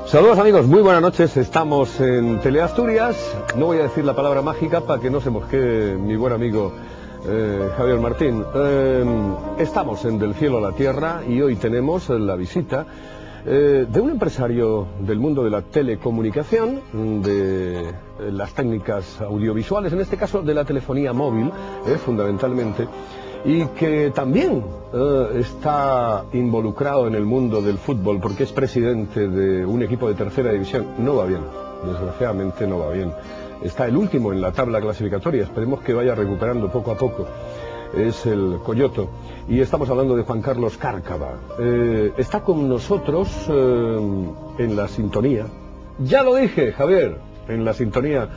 Saludos amigos, muy buenas noches, estamos en Teleasturias. No voy a decir la palabra mágica para que no se mosquee mi buen amigo Javier Martín. Estamos en Del Cielo a la Tierra y hoy tenemos la visita de un empresario del mundo de la telecomunicación, de las técnicas audiovisuales, en este caso de la telefonía móvil, fundamentalmente, y que también está involucrado en el mundo del fútbol porque es presidente de un equipo de tercera división. No va bien, desgraciadamente no va bien. Está el último en la tabla clasificatoria, esperemos que vaya recuperando poco a poco. Es el Coyoto y estamos hablando de Juan Carlos Cárcava. Está con nosotros en la sintonía, ya lo dije Javier, en la sintonía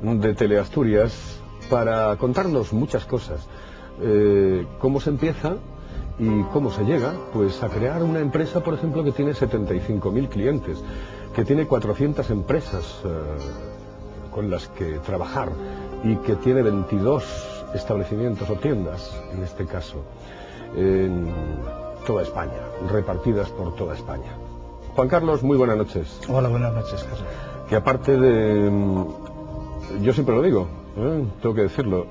de Teleasturias para contarnos muchas cosas. Cómo se empieza y cómo se llega pues a crear una empresa, por ejemplo, que tiene 75.000 clientes, que tiene 400 empresas con las que trabajar y que tiene 22 establecimientos o tiendas, en este caso, en toda España, repartidas por toda España. Juan Carlos, muy buenas noches. Hola, buenas noches, Carlos. Que aparte de... yo siempre lo digo, tengo que decirlo,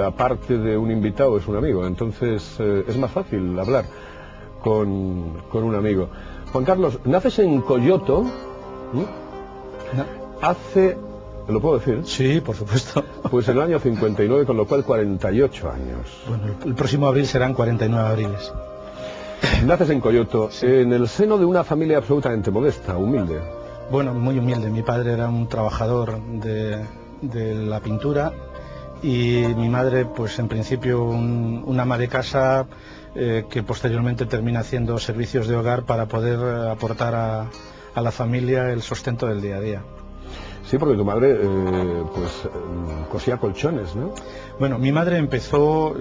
aparte de un invitado es un amigo, entonces es más fácil hablar con un amigo. Juan Carlos, naces en Coyoto, No. hace, ¿lo puedo decir? Sí, por supuesto. Pues en el año 59, con lo cual 48 años. Bueno, el próximo abril serán 49 abriles. Naces en Coyoto, Sí. en el seno de una familia absolutamente modesta, humilde. Bueno, muy humilde. Mi padre era un trabajador de la pintura y mi madre, pues en principio una ama de casa que posteriormente termina haciendo servicios de hogar para poder aportar a la familia el sustento del día a día. Sí, porque tu madre cosía colchones, ¿no? Bueno, mi madre empezó,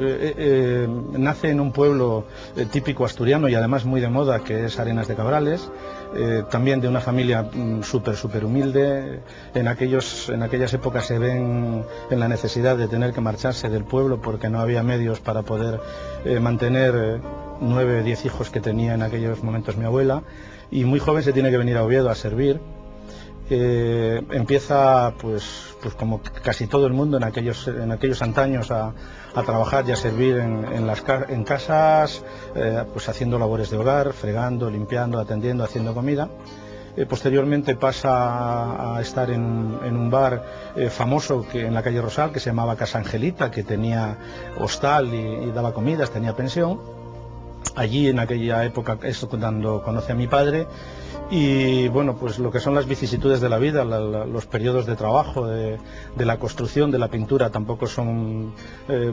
nace en un pueblo típico asturiano y además muy de moda, que es Arenas de Cabrales, también de una familia súper humilde. En aquellas épocas se ven en la necesidad de tener que marcharse del pueblo porque no había medios para poder mantener 9 o 10 hijos que tenía en aquellos momentos mi abuela, y muy joven se tiene que venir a Oviedo a servir. Empieza pues como casi todo el mundo en aquellos antaños a trabajar y a servir en casas, pues haciendo labores de hogar, fregando, limpiando, atendiendo, haciendo comida. Posteriormente pasa a estar en un bar famoso en la calle Rosal, que se llamaba Casa Angelita, que tenía hostal y daba comidas, tenía pensión. Allí en aquella época es cuando conoce a mi padre. Y bueno, pues lo que son las vicisitudes de la vida, los periodos de trabajo, de la construcción, de la pintura, tampoco son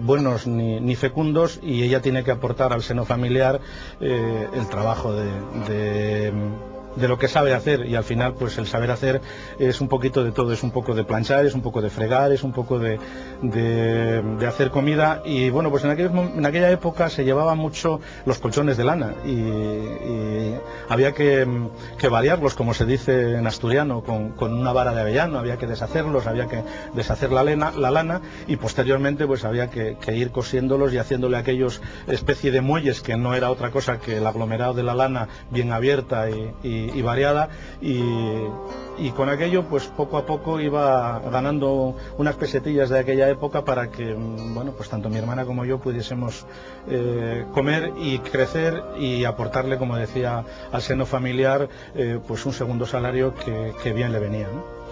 buenos ni fecundos, y ella tiene que aportar al seno familiar el trabajo de lo que sabe hacer, y al final pues el saber hacer es un poquito de todo, es un poco de planchar, es un poco de fregar, es un poco de hacer comida. Y bueno, pues en aquella época se llevaban mucho los colchones de lana y había que variarlos, como se dice en asturiano, con una vara de avellano, había que deshacerlos, había que deshacer la lana, y posteriormente pues había que ir cosiéndolos y haciéndole aquellos especie de muelles, que no era otra cosa que el aglomerado de la lana bien abierta y variada, y con aquello pues poco a poco iba ganando unas pesetillas de aquella época para que, bueno, pues tanto mi hermana como yo pudiésemos comer y crecer y aportarle, como decía, al seno familiar pues un segundo salario que bien le venía, ¿no?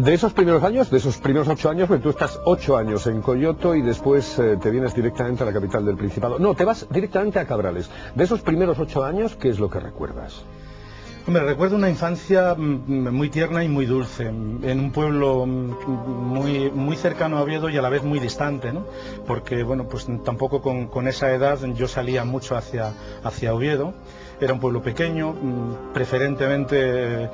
De esos primeros años, de esos primeros 8 años, porque tú estás 8 años en Coyoto y después te vienes directamente a la capital del Principado. No, te vas directamente a Cabrales. De esos primeros 8 años, ¿qué es lo que recuerdas? Hombre, recuerdo una infancia muy tierna y muy dulce, en un pueblo muy cercano a Oviedo y a la vez muy distante, ¿no? Porque, bueno, pues tampoco con esa edad yo salía mucho hacia Oviedo. Era un pueblo pequeño, preferentemente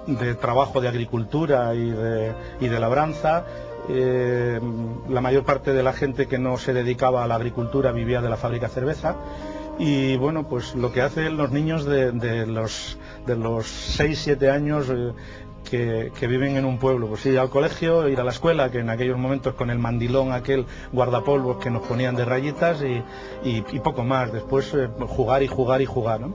de trabajo de agricultura y de labranza. La mayor parte de la gente que no se dedicaba a la agricultura vivía de la fábrica cerveza. Y bueno, pues lo que hacen los niños de los 6-7 años que viven en un pueblo, pues ir al colegio, ir a la escuela, que en aquellos momentos con el mandilón aquel guardapolvos que nos ponían de rayitas y poco más. Después jugar y jugar y jugar, ¿no?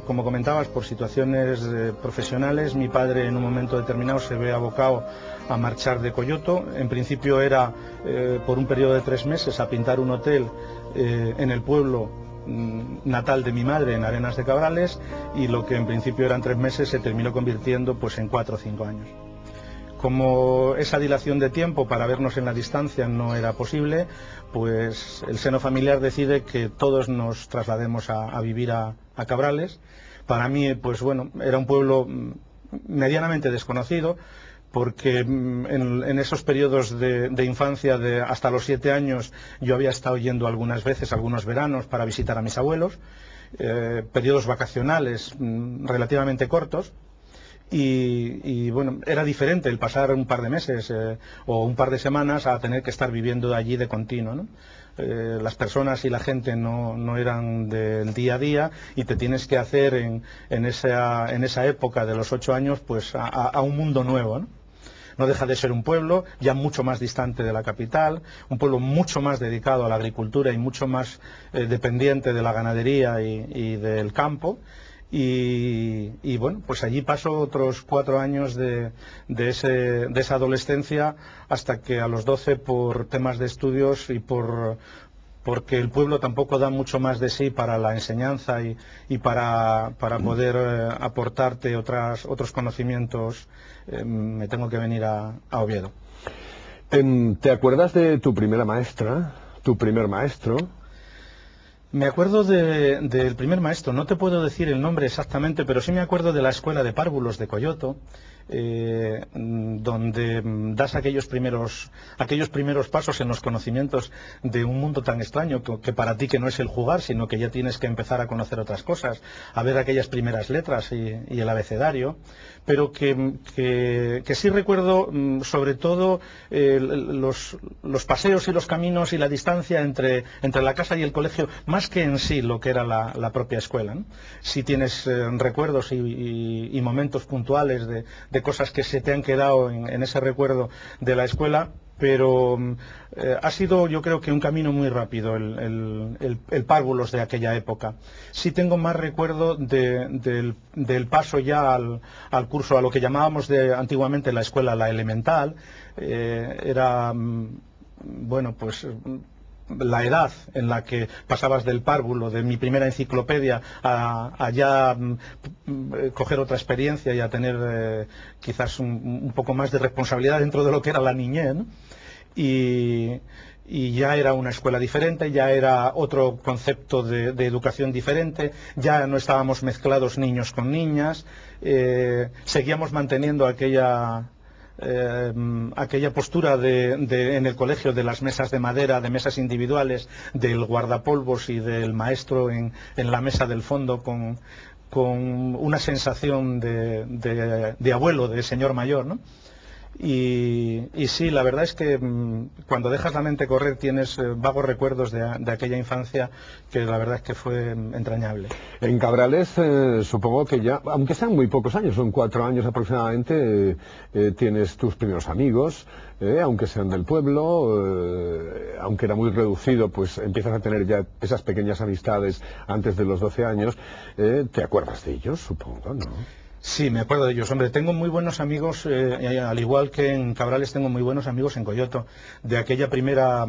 Como comentabas, por situaciones profesionales, mi padre en un momento determinado se ve abocado a marchar de Coyoto. En principio era por un periodo de 3 meses a pintar un hotel en el pueblo natal de mi madre, en Arenas de Cabrales, y lo que en principio eran 3 meses se terminó convirtiendo pues en 4 o 5 años. Como esa dilación de tiempo para vernos en la distancia no era posible, pues el seno familiar decide que todos nos traslademos a vivir a Cabrales. Para mí, pues bueno, era un pueblo medianamente desconocido, porque en esos periodos de infancia, hasta los 7 años, yo había estado yendo algunas veces, algunos veranos, para visitar a mis abuelos, periodos vacacionales relativamente cortos. Y bueno, era diferente el pasar un par de meses o un par de semanas a tener que estar viviendo allí de continuo, ¿no? Las personas y la gente no eran del día a día, y te tienes que hacer en esa época de los 8 años pues a un mundo nuevo, ¿no? No deja de ser un pueblo ya mucho más distante de la capital, un pueblo mucho más dedicado a la agricultura y mucho más dependiente de la ganadería y del campo. Y bueno, pues allí paso otros 4 años de esa adolescencia, hasta que a los 12, por temas de estudios y porque el pueblo tampoco da mucho más de sí para la enseñanza y para poder aportarte otros conocimientos, me tengo que venir a Oviedo. ¿Te acuerdas de tu primera maestra, tu primer maestro? Me acuerdo del primer maestro. No te puedo decir el nombre exactamente, pero sí me acuerdo de la escuela de párvulos de Coyoto, donde das aquellos primeros pasos en los conocimientos de un mundo tan extraño, que para ti que no es el jugar, sino que ya tienes que empezar a conocer otras cosas, a ver aquellas primeras letras y el abecedario, pero que sí recuerdo sobre todo los paseos y los caminos y la distancia entre la casa y el colegio, más que en sí lo que era la propia escuela, ¿no? Sí tienes recuerdos y momentos puntuales de cosas que se te han quedado en ese recuerdo de la escuela, pero ha sido, yo creo, que un camino muy rápido el párvulos de aquella época. Sí tengo más recuerdo del paso ya al curso, a lo que llamábamos antiguamente la escuela, la elemental. Era bueno, pues la edad en la que pasabas del párvulo, de mi primera enciclopedia, a ya coger otra experiencia y a tener quizás un poco más de responsabilidad dentro de lo que era la niñez, ¿no? Y ya era una escuela diferente, ya era otro concepto de educación diferente, ya no estábamos mezclados niños con niñas, seguíamos manteniendo aquella postura en el colegio de las mesas de madera, de mesas individuales, del guardapolvos y del maestro en la mesa del fondo, con una sensación de abuelo, de señor mayor, ¿no? Y sí, la verdad es que cuando dejas la mente correr tienes vagos recuerdos de aquella infancia, que la verdad es que fue entrañable. En Cabrales supongo que ya, aunque sean muy pocos años, son 4 años aproximadamente, tienes tus primeros amigos, aunque sean del pueblo, aunque era muy reducido, pues empiezas a tener ya esas pequeñas amistades antes de los 12 años. ¿Te acuerdas de ellos, supongo, no? Sí, me acuerdo de ellos. Hombre, tengo muy buenos amigos, al igual que en Cabrales tengo muy buenos amigos en Coyoto, de aquella primera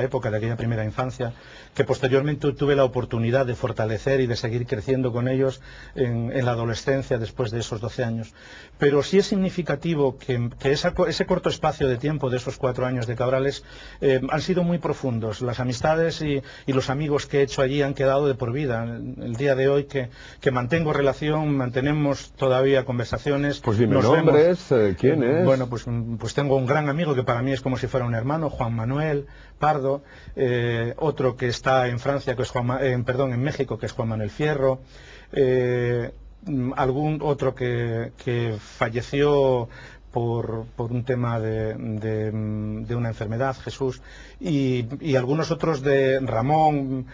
época, de aquella primera infancia, que posteriormente tuve la oportunidad de fortalecer y de seguir creciendo con ellos en la adolescencia, después de esos 12 años. Pero sí es significativo que ese corto espacio de tiempo de esos 4 años de Cabrales han sido muy profundos. Las amistades y los amigos que he hecho allí han quedado de por vida. El día de hoy que mantengo relación, mantenemos todavía conversaciones. Pues dime nombres, ¿quién es? Bueno, pues tengo un gran amigo que para mí es como si fuera un hermano, Juan Manuel Pardo, otro que está en Francia, que es en México, que es Juan Manuel Fierro, algún otro que falleció por un tema de una enfermedad, Jesús, y algunos otros de Ramón,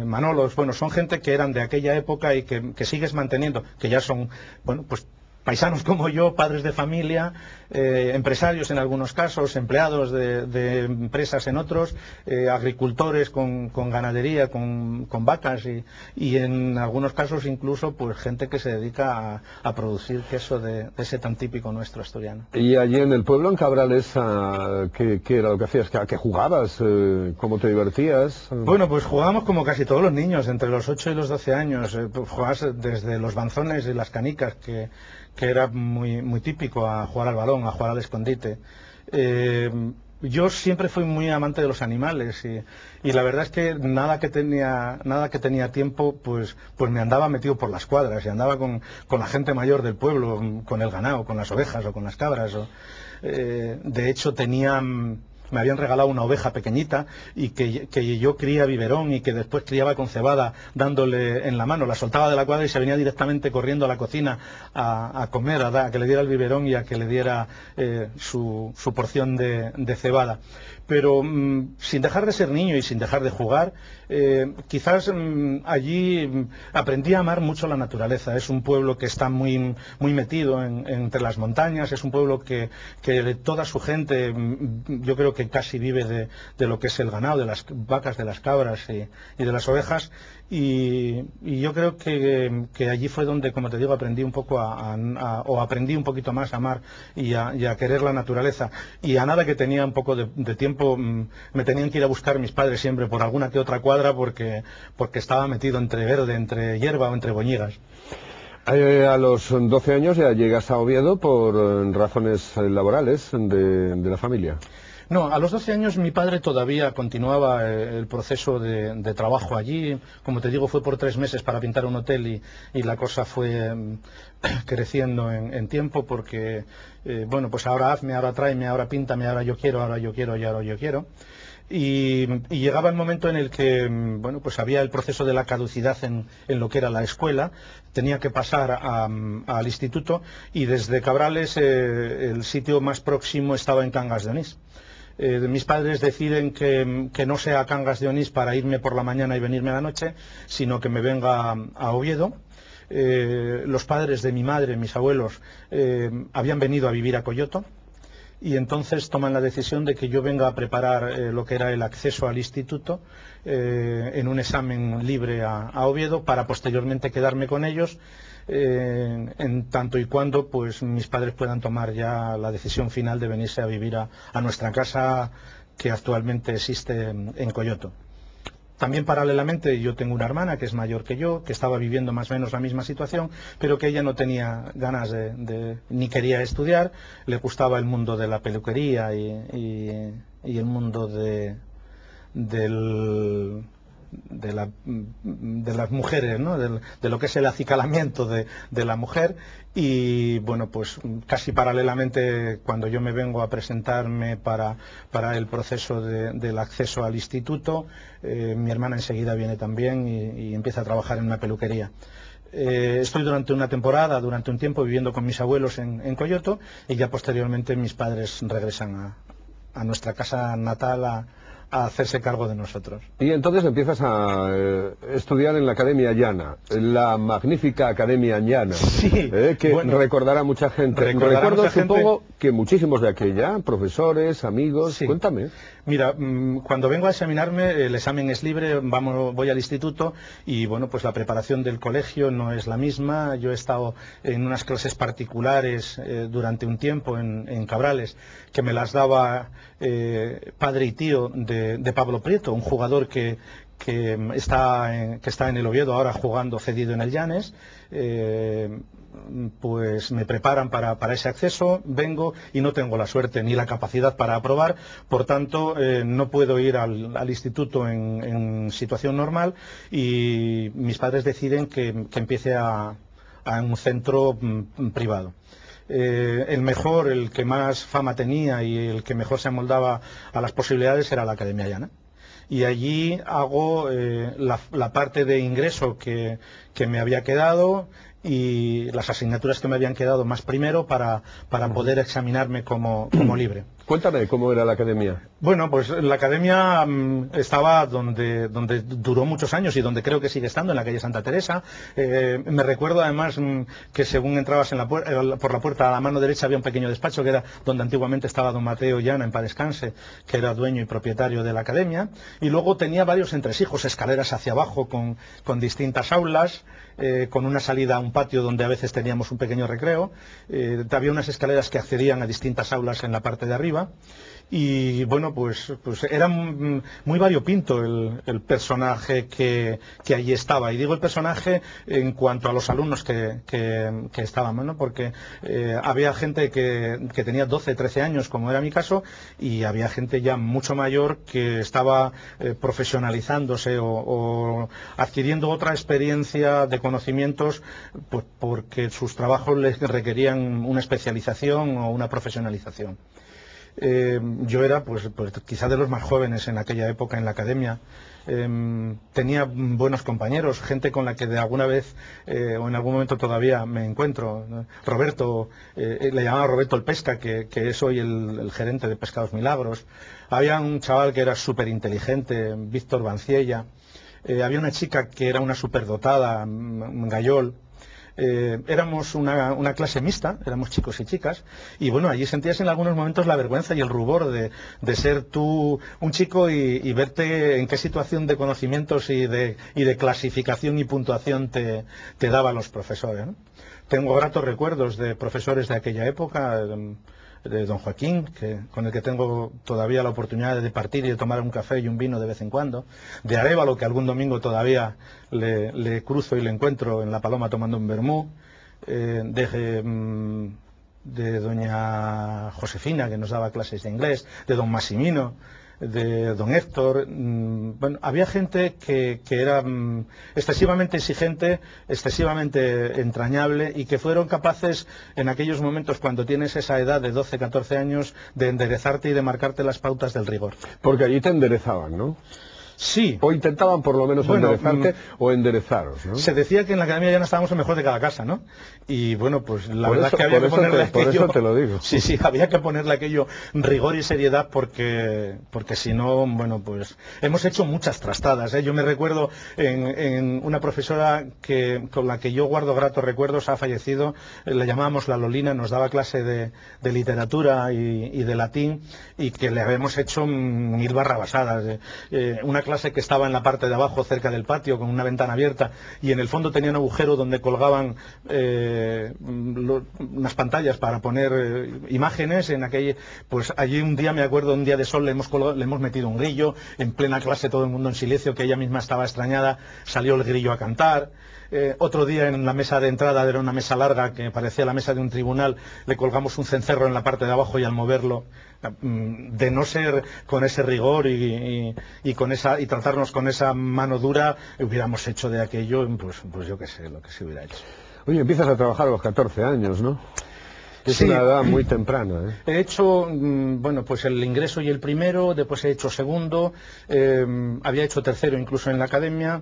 Manolos. Bueno, son gente que eran de aquella época y que sigues manteniendo, que ya son, bueno, pues paisanos como yo, padres de familia, empresarios en algunos casos, empleados de empresas en otros, agricultores con ganadería, con vacas y en algunos casos incluso pues gente que se dedica a producir queso de ese tan típico nuestro asturiano. Y allí en el pueblo, en Cabrales, ¿qué era lo que hacías? ¿A qué jugabas? ¿Cómo te divertías? Bueno, pues jugábamos como casi todos los niños, entre los 8 y los 12 años. Pues jugabas desde los banzones y las canicas, que era muy típico, a jugar al balón, a jugar al escondite. Yo siempre fui muy amante de los animales y la verdad es que nada que tenía tiempo pues me andaba metido por las cuadras y andaba con la gente mayor del pueblo, con el ganado, con las ovejas o con las cabras. De hecho me habían regalado una oveja pequeñita y que yo cría biberón y que después criaba con cebada dándole en la mano, la soltaba de la cuadra y se venía directamente corriendo a la cocina a comer, a que le diera el biberón y a que le diera su porción de cebada. Pero sin dejar de ser niño y sin dejar de jugar, quizás allí aprendí a amar mucho la naturaleza. Es un pueblo que está muy metido entre las montañas, es un pueblo que toda su gente, yo creo que casi vive de lo que es el ganado, de las vacas, de las cabras y de las ovejas. Y yo creo que allí fue donde, como te digo, aprendí un poco aprendí un poquito más a amar y a querer la naturaleza. Y a nada que tenía un poco de tiempo, me tenían que ir a buscar mis padres siempre por alguna que otra cuadra porque estaba metido entre verde, entre hierba o entre boñigas. A los 12 años ya llegas a Oviedo por razones laborales de la familia. No, a los 12 años mi padre todavía continuaba el proceso de trabajo allí. Como te digo, fue por 3 meses para pintar un hotel y la cosa fue creciendo en tiempo porque, bueno, pues ahora hazme, ahora tráeme, ahora píntame, ahora yo quiero y ahora yo quiero. Y llegaba el momento en el que, bueno, pues había el proceso de la caducidad en lo que era la escuela, tenía que pasar al instituto y desde Cabrales el sitio más próximo estaba en Cangas de Onís. Mis padres deciden que no sea Cangas de Onís para irme por la mañana y venirme a la noche, sino que me venga a Oviedo. Los padres de mi madre, mis abuelos, habían venido a vivir a Coyoto y entonces toman la decisión de que yo venga a preparar lo que era el acceso al instituto en un examen libre a Oviedo para posteriormente quedarme con ellos en tanto y cuando pues mis padres puedan tomar ya la decisión final de venirse a vivir a nuestra casa que actualmente existe en Coyoto. También paralelamente yo tengo una hermana que es mayor que yo, que estaba viviendo más o menos la misma situación, pero que ella no tenía ganas ni quería estudiar, le gustaba el mundo de la peluquería y el mundo de las mujeres, ¿no? de lo que es el acicalamiento de la mujer. Y bueno, pues casi paralelamente cuando yo me vengo a presentarme para el proceso del acceso al instituto, mi hermana enseguida viene también y empieza a trabajar en una peluquería. Estoy durante una temporada, durante un tiempo viviendo con mis abuelos en Coyoto y ya posteriormente mis padres regresan a nuestra casa natal a hacerse cargo de nosotros. Y entonces empiezas a estudiar en la Academia Llana, la magnífica Academia Llana, sí, que bueno, recordará mucha gente. Recuerdo, supongo, que muchísimos de aquella, profesores, amigos, sí. Cuéntame. Mira, cuando vengo a examinarme, el examen es libre, voy al instituto y bueno, pues la preparación del colegio no es la misma. Yo he estado en unas clases particulares durante un tiempo en Cabrales, que me las daba padre y tío de Pablo Prieto, un jugador que está en el Oviedo ahora jugando cedido en el Llanes. Pues me preparan para ese acceso, vengo y no tengo la suerte ni la capacidad para aprobar, por tanto no puedo ir al instituto en situación normal y mis padres deciden que empiece a un centro privado. El que más fama tenía y el que mejor se amoldaba a las posibilidades era la Academia Llana. Y allí hago la parte de ingreso que me había quedado y las asignaturas que me habían quedado más primero para poder examinarme como libre. Cuéntame cómo era la academia. Bueno, pues la academia estaba donde duró muchos años y donde creo que sigue estando, en la calle Santa Teresa. Me recuerdo además que según entrabas por la puerta a la mano derecha había un pequeño despacho que era donde antiguamente estaba don Mateo Llana, en paz descanse, que era dueño y propietario de la academia. Y luego tenía varios entresijos, escaleras hacia abajo con distintas aulas, con una salida a un patio donde a veces teníamos un pequeño recreo. Había unas escaleras que accedían a distintas aulas en la parte de arriba. Y bueno, pues era muy variopinto el personaje que allí estaba. Y digo el personaje en cuanto a los alumnos que estaban, ¿no? Porque había gente que tenía 12, 13 años, como era mi caso, y había gente ya mucho mayor que estaba profesionalizándose o adquiriendo otra experiencia de conocimientos, pues porque sus trabajos les requerían una especialización o una profesionalización. Yo era pues quizá de los más jóvenes en aquella época en la academia. Tenía buenos compañeros, gente con la que de alguna vez o en algún momento todavía me encuentro. Roberto, le llamaba Roberto el Pesca, que es hoy el gerente de Pescados Milagros. Había un chaval que era súper inteligente, Víctor Banciella. Había una chica que era una superdotada, Gayol. Éramos una clase mixta, éramos chicos y chicas, y bueno, allí sentías en algunos momentos la vergüenza y el rubor de ser tú un chico y verte en qué situación de conocimientos y de clasificación y puntuación te daban los profesores, ¿no? Tengo gratos recuerdos de profesores de aquella época, de don Joaquín, con el que tengo todavía la oportunidad de partir y de tomar un café y un vino de vez en cuando, de Arévalo, que algún domingo todavía le cruzo y le encuentro en La Paloma tomando un vermú, de doña Josefina, que nos daba clases de inglés, de don Massimino, de don Héctor. Bueno, había gente que era excesivamente exigente, excesivamente entrañable, y que fueron capaces en aquellos momentos, cuando tienes esa edad de 12, 14 años, de enderezarte y de marcarte las pautas del rigor. Porque allí te enderezaban, ¿no? Sí. O intentaban por lo menos enderezarte o enderezaros, ¿no? Se decía que en la academia ya no estábamos el mejor de cada casa, ¿no? Y bueno, pues la verdad es que había que ponerle aquello... Por eso te lo digo. Sí, había que ponerle aquello rigor y seriedad porque si no, bueno, pues hemos hecho muchas trastadas, ¿eh? Yo me recuerdo en una profesora con la que yo guardo gratos recuerdos, ha fallecido, le llamábamos la Lolina, nos daba clase de literatura y de latín, y que le habíamos hecho 1000 barrabasadas. Una clase que estaba en la parte de abajo, cerca del patio, con una ventana abierta, y en el fondo tenía un agujero donde colgaban unas pantallas para poner imágenes. Pues allí un día, me acuerdo, un día de sol, le hemos metido un grillo, en plena clase todo el mundo en silencio, que ella misma estaba extrañada, salió el grillo a cantar. Otro día en la mesa de entrada, era una mesa larga que parecía la mesa de un tribunal, le colgamos un cencerro en la parte de abajo, y al moverlo, de no ser con ese rigor y tratarnos con esa mano dura, hubiéramos hecho de aquello, pues yo qué sé, lo que se hubiera hecho. Oye, empiezas a trabajar a los 14 años, ¿no? Es sí, una edad muy temprana, ¿eh? He hecho, bueno, pues el ingreso y el primero, después he hecho segundo, había hecho tercero incluso en la academia.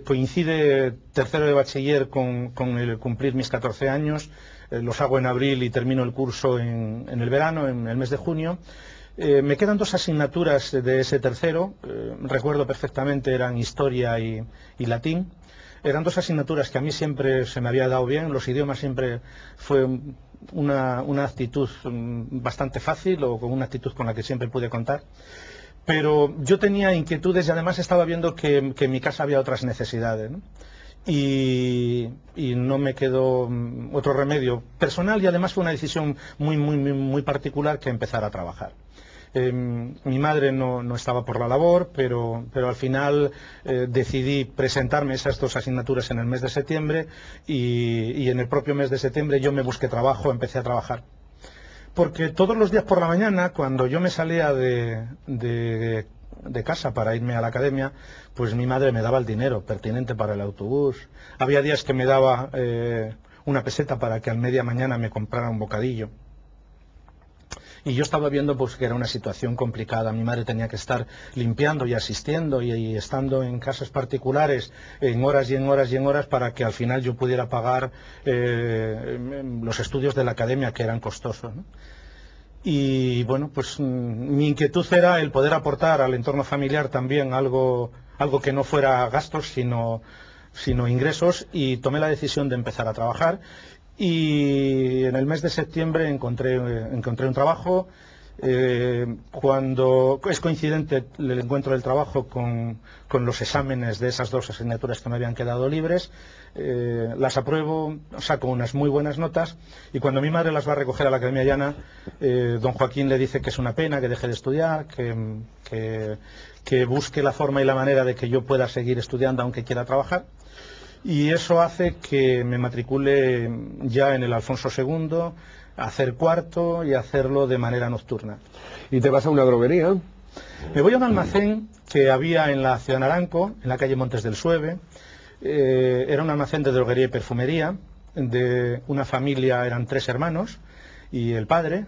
Coincide tercero de bachiller con el cumplir mis 14 años, los hago en abril y termino el curso en el verano, en el mes de junio. Me quedan 2 asignaturas de ese tercero, recuerdo perfectamente, eran historia y latín. Eran 2 asignaturas que a mí siempre se me había dado bien, los idiomas siempre fue una actitud bastante fácil, o con una actitud con la que siempre pude contar. Pero yo tenía inquietudes y además estaba viendo que en mi casa había otras necesidades, ¿no? Y no me quedó otro remedio personal, y además fue una decisión muy particular, que empezar a trabajar. Mi madre no estaba por la labor, pero al final decidí presentarme esas 2 asignaturas en el mes de septiembre, y en el propio mes de septiembre yo me busqué trabajo, empecé a trabajar. Porque todos los días por la mañana, cuando yo me salía de casa para irme a la academia, pues mi madre me daba el dinero pertinente para el autobús. Había días que me daba una peseta para que a media mañana me comprara un bocadillo. y yo estaba viendo pues que era una situación complicada. Mi madre tenía que estar limpiando y asistiendo y estando en casas particulares en horas y en horas y en horas para que al final yo pudiera pagar los estudios de la academia, que eran costosos, ¿no? Y bueno, pues mi inquietud era el poder aportar al entorno familiar también algo que no fuera gastos, sino ingresos, y tomé la decisión de empezar a trabajar. Y en el mes de septiembre encontré un trabajo. Cuando es coincidente el encuentro del trabajo con los exámenes de esas 2 asignaturas que me habían quedado libres, las apruebo, saco unas muy buenas notas, y cuando mi madre las va a recoger a la Academia Llana, don Joaquín le dice que es una pena, que deje de estudiar, que busque la forma y la manera de que yo pueda seguir estudiando aunque quiera trabajar. Y eso hace que me matricule ya en el Alfonso II, hacer cuarto y hacerlo de manera nocturna. ¿Y te vas a una droguería? Me voy a un almacén que había en la Ciudad Naranco, en la calle Montes del Sueve. Era un almacén de droguería y perfumería, de una familia, eran 3 hermanos, y el padre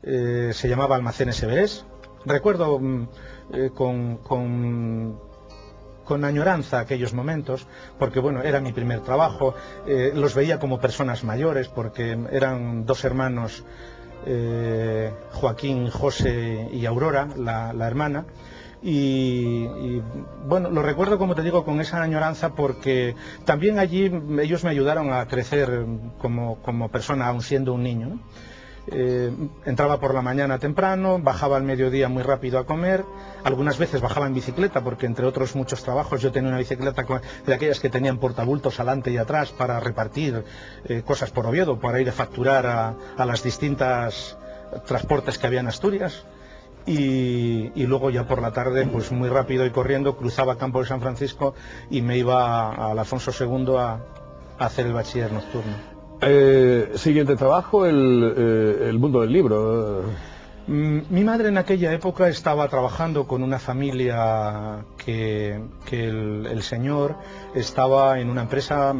se llamaba Almacén Everés. Recuerdo con añoranza aquellos momentos, porque bueno, era mi primer trabajo. Los veía como personas mayores, porque eran 2 hermanos, Joaquín, José y Aurora, la hermana, y bueno, lo recuerdo, como te digo, con esa añoranza, porque también allí ellos me ayudaron a crecer como persona, aun siendo un niño, ¿no? Entraba por la mañana temprano, bajaba al mediodía muy rápido a comer, algunas veces bajaba en bicicleta, porque entre otros muchos trabajos yo tenía una bicicleta de aquellas que tenían portabultos adelante y atrás para repartir cosas por Oviedo, para ir a facturar a las distintas transportes que había en Asturias. Y luego ya por la tarde, pues muy rápido y corriendo, cruzaba Campo de San Francisco y me iba al Alfonso II a hacer el bachiller nocturno. Siguiente trabajo, el mundo del libro. Mi madre en aquella época estaba trabajando con una familia que el señor estaba en una empresa,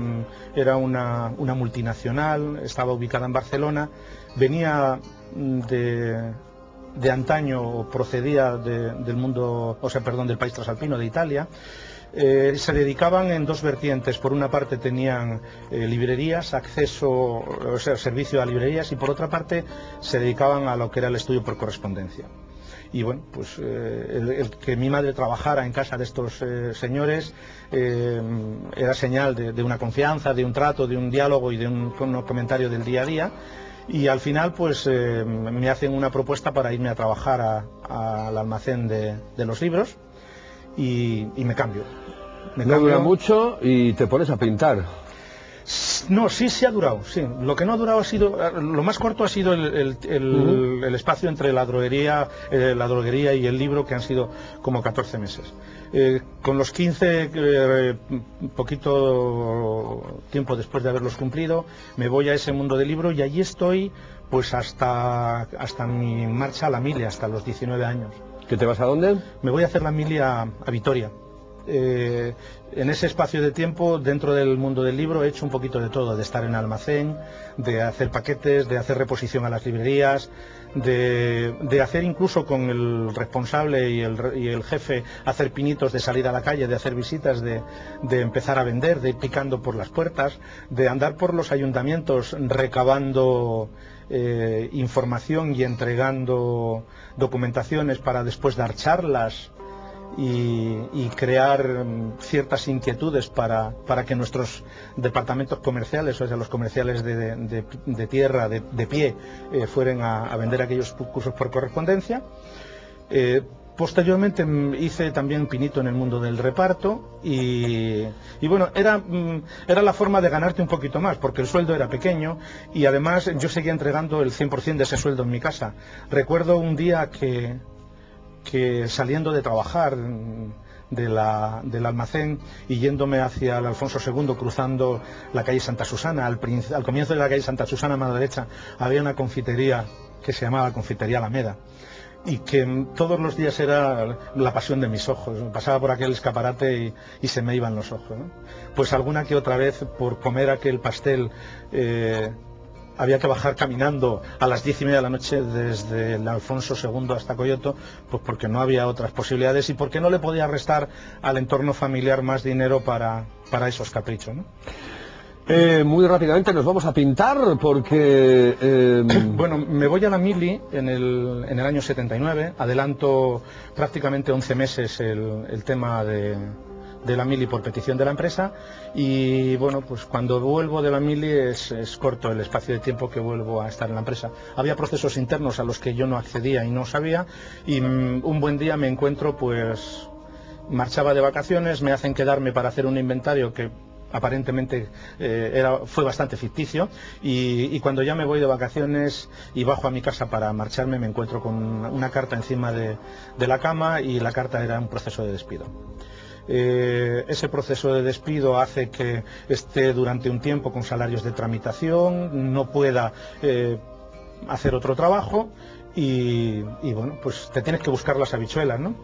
era una multinacional, estaba ubicada en Barcelona, venía de antaño, procedía del mundo, del país transalpino, de Italia. Se dedicaban en 2 vertientes. Por una parte tenían librerías, servicio a librerías, y por otra parte se dedicaban a lo que era el estudio por correspondencia. Y bueno, pues el que mi madre trabajara en casa de estos señores era señal de una confianza, de un trato, de un diálogo y de un comentario del día a día. Y al final pues me hacen una propuesta para irme a trabajar al almacén de los libros. Y me cambio. No dura mucho y te pones a pintar. No, sí ha durado, sí. Lo que no ha durado ha sido, lo más corto ha sido el espacio entre la droguería y el libro, que han sido como 14 meses. Con los 15, poquito tiempo después de haberlos cumplido, me voy a ese mundo del libro, y allí estoy pues hasta mi marcha a la mili, hasta los 19 años. ¿Que te vas a dónde? Me voy a hacer la mili a Vitoria. En ese espacio de tiempo, dentro del mundo del libro, he hecho un poquito de todo: de estar en almacén, de hacer paquetes, de hacer reposición a las librerías, de hacer incluso con el responsable y el jefe, hacer pinitos, de salir a la calle, de hacer visitas, de empezar a vender, de ir picando por las puertas, de andar por los ayuntamientos recabando información y entregando documentaciones para después dar charlas y crear ciertas inquietudes para que nuestros departamentos comerciales, o sea, los comerciales de tierra, de pie, fueran a vender aquellos cursos por correspondencia. Posteriormente hice también pinito en el mundo del reparto y bueno, era la forma de ganarte un poquito más, porque el sueldo era pequeño y además yo seguía entregando el 100% de ese sueldo en mi casa. Recuerdo un día que saliendo de trabajar del almacén y yéndome hacia el Alfonso II, cruzando la calle Santa Susana, al comienzo de la calle Santa Susana, a mano derecha, había una confitería que se llamaba Confitería Alameda, y que todos los días era la pasión de mis ojos. Pasaba por aquel escaparate y se me iban los ojos, ¿no? Pues alguna que otra vez, por comer aquel pastel había que bajar caminando a las 10:30 de la noche desde el Alfonso II hasta Coyoto, pues porque no había otras posibilidades y porque no le podía restar al entorno familiar más dinero para esos caprichos, ¿no? Muy rápidamente nos vamos a pintar porque... Bueno, me voy a la Mili en el año 79, adelanto prácticamente 11 meses el tema de la Mili por petición de la empresa y bueno, pues cuando vuelvo de la Mili es corto el espacio de tiempo que vuelvo a estar en la empresa. Había procesos internos a los que yo no accedía y no sabía y un buen día me encuentro, pues marchaba de vacaciones, me hacen quedarme para hacer un inventario que aparentemente fue bastante ficticio y cuando ya me voy de vacaciones y bajo a mi casa para marcharme me encuentro con una carta encima de la cama y la carta era un proceso de despido. Ese proceso de despido hace que esté durante un tiempo con salarios de tramitación, no pueda hacer otro trabajo y bueno, pues te tienes que buscar las habichuelas, ¿no?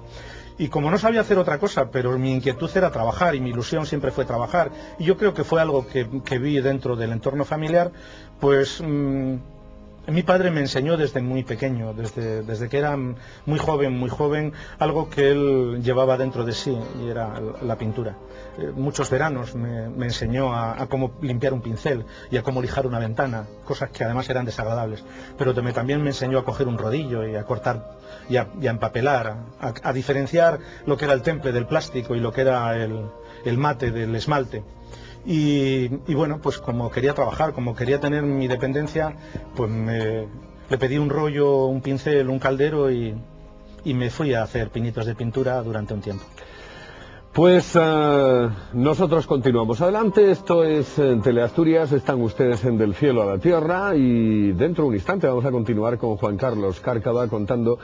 Y como no sabía hacer otra cosa, pero mi inquietud era trabajar y mi ilusión siempre fue trabajar, y yo creo que fue algo que vi dentro del entorno familiar, pues mi padre me enseñó desde muy pequeño, desde que era muy joven, algo que él llevaba dentro de sí, y era la pintura. Muchos veranos me enseñó a cómo limpiar un pincel y a cómo lijar una ventana, cosas que además eran desagradables. Pero también me enseñó a coger un rodillo y a cortar y a empapelar, a diferenciar lo que era el temple del plástico y lo que era el mate del esmalte. Y bueno, pues como quería trabajar, como quería tener mi dependencia, pues le pedí un rollo, un pincel, un caldero y me fui a hacer pinitos de pintura durante un tiempo. Pues nosotros continuamos adelante, esto es Teleasturias, están ustedes en Del Cielo a la Tierra y dentro de un instante vamos a continuar con Juan Carlos Cárcava contando